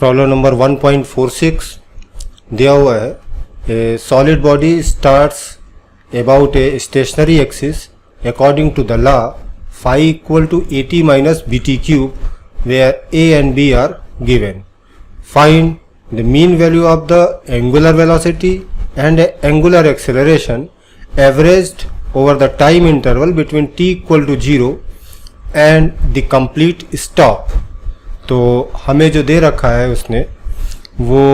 Problem number 1.46 दिया हुआ है। A solid body starts about a stationary axis according to the law phi equal to at minus bt cube where a and b are given. Find the mean value of the angular velocity and angular acceleration averaged over the time interval between t equal to 0 and the complete stop. तो हमें जो दे रखा है उसने वो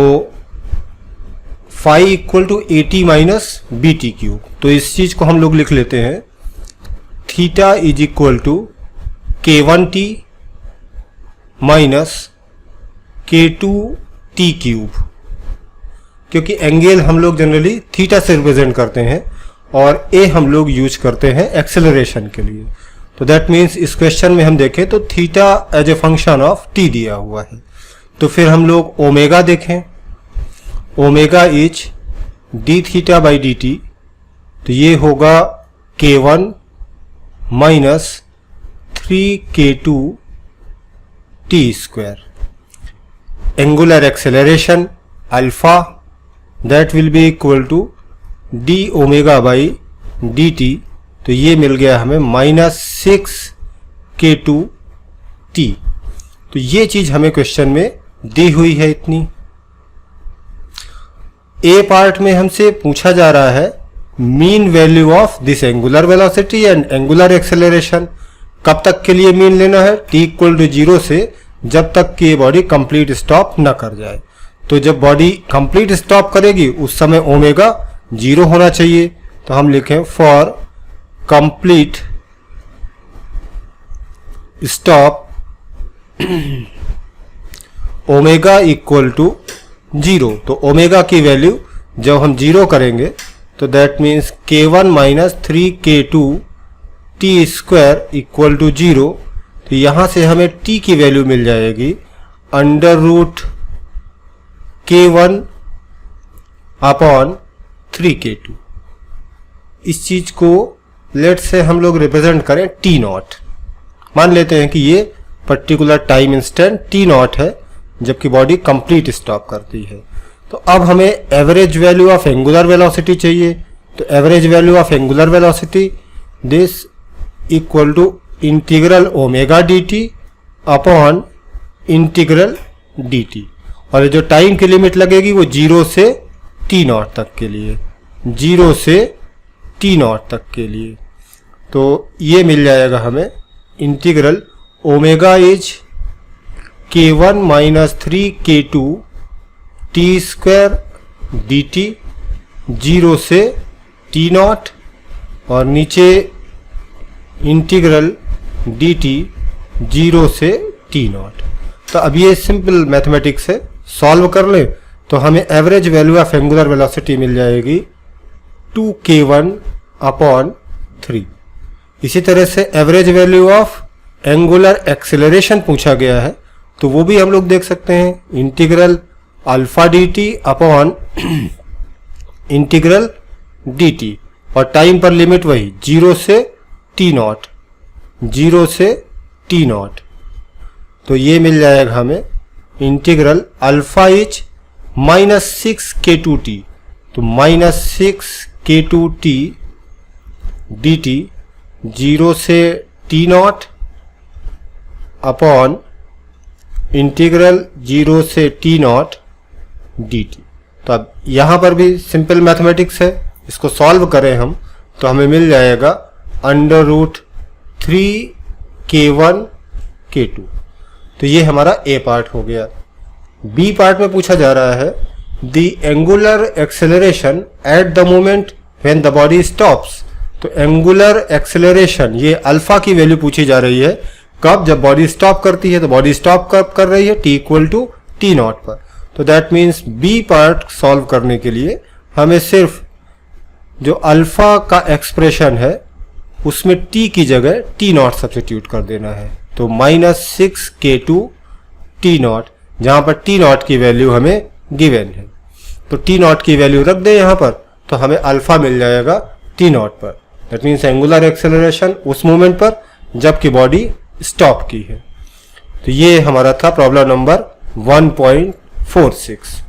phi equal to at minus bt cube, तो इस चीज को हम लोग लिख लेते हैं theta is equal to k1t minus k2t cube, क्योंकि एंगल हम लोग जनरली थीटा से रिप्रेजेंट करते हैं और a हम लोग यूज करते हैं एक्सेलरेशन के लिए। तो दैट मीन्स इस क्वेश्चन में हम देखें तो theta as a function of t दिया हुआ है। तो फिर हम लोग ओमेगा देखें, omega is d theta by d t, तो ये होगा k1 minus 3k2 t square. Angular acceleration alpha that will be equal to d omega by d t, तो ये मिल गया हमें माइनस 6k2 t। तो ये चीज हमें क्वेश्चन में दी हुई है इतनी। ए पार्ट में हमसे पूछा जा रहा है mean value of this angular velocity and angular acceleration. कब तक के लिए मीन लेना है? t इक्वल टू 0 से जब तक कि ये बॉडी कंप्लीट स्टॉप न कर जाए। तो जब बॉडी कंप्लीट स्टॉप करेगी उस समय ओमेगा 0 होना चाहिए। तो हम लिखें for complete stop omega equal to 0। तो ओमेगा की वैल्यू जब हम 0 करेंगे तो that means k1 minus 3k2 t square equal to 0। तो यहां से हमें t की वैल्यू मिल जाएगी under root k1 upon 3k2। इस चीज को लेट से हम लोग रिप्रेजेंट करें t नॉट। मान लेते हैं कि ये particular time instant t not है जबकि बॉडी कंप्लीट स्टॉप करती है। तो अब हमें average value of angular velocity चाहिए। तो average value of angular velocity this equal to integral omega d t upon integral d t, और जो टाइम की लिमिट लगेगी वो 0 से t नॉट तक के लिए, 0 से t नॉट तक के लिए। तो ये मिल जाएगा हमें integral omega is k1 minus 3k2 t square D T 0 से t नॉट, और नीचे इंटीग्रल डी टी 0 से t नॉट। तो अब ये सिंपल मैथमेटिक्स है, सॉल्व कर ले तो हमें average value of angular velocity मिल जाएगी 2k1 अपॉन 3। इसी तरह से average value of angular acceleration पूछा गया है, तो वो भी हम लोग देख सकते हैं integral alpha D t upon integral d t, और टाइम पर लिमिट वही 0 से t नॉट, 0 से t नॉट। तो ये मिल जाएगा हमें integral alpha is minus 6k2t, तो माइनस 6k2t डी टी 0 से t नॉट अपॉन इंटीग्रल 0 से t नॉट डी टी। तो अब यहां पर भी सिंपल मैथमेटिक्स है, इसको सॉल्व करें हम तो हमें मिल जाएगा अंडर रूट 3k1 k2। तो ये हमारा ए पार्ट हो गया। बी पार्ट में पूछा जा रहा है the angular acceleration at the moment when the body stops. तो एंगुलर एक्सेलरेशन ये अल्फा की वैल्यू पूछी जा रही है कब? जब बॉडी स्टॉप करती है। तो बॉडी स्टॉप कब कर रही है? t equal to t naught पर। तो that means b part solve करने के लिए हमें सिर्फ जो अल्फा का एक्सप्रेशन है उसमें t की जगह t नॉट सब्स्टिट्यूट कर देना है। तो माइनस 6k2 t नॉट, जहां पर t नॉट की वैल्यू हमें गिवन है। तो t नॉट की वैल्यू रख दे यहां पर, तो हमें अल्फा मिल जाएगा t नॉट पर। दैट मीन्स एंगुलर एक्सेलरेशन उस मोमेंट पर जबकि बॉडी स्टॉप की है। तो ये हमारा था प्रॉब्लम नंबर 1.46। 46।